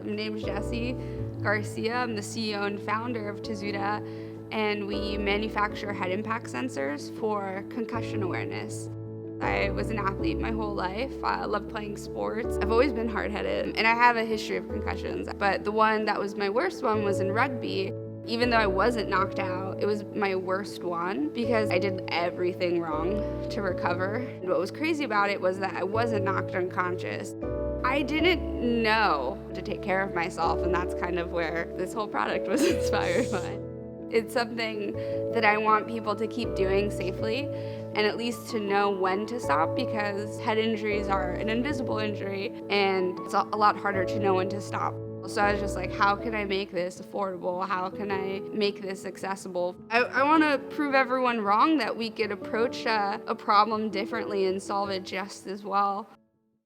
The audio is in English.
My name's Jessie Garcia. I'm the CEO and founder of Tozuda, and we manufacture head impact sensors for concussion awareness. I was an athlete my whole life. I loved playing sports. I've always been hard-headed, and I have a history of concussions. But the one that was my worst one was in rugby. Even though I wasn't knocked out, it was my worst one because I did everything wrong to recover. And what was crazy about it was that I wasn't knocked unconscious. I didn't know to take care of myself, and that's kind of where this whole product was inspired by. It's something that I want people to keep doing safely and at least to know when to stop, because head injuries are an invisible injury and it's a lot harder to know when to stop. So I was just like, how can I make this affordable? How can I make this accessible? I want to prove everyone wrong that we could approach a problem differently and solve it just as well.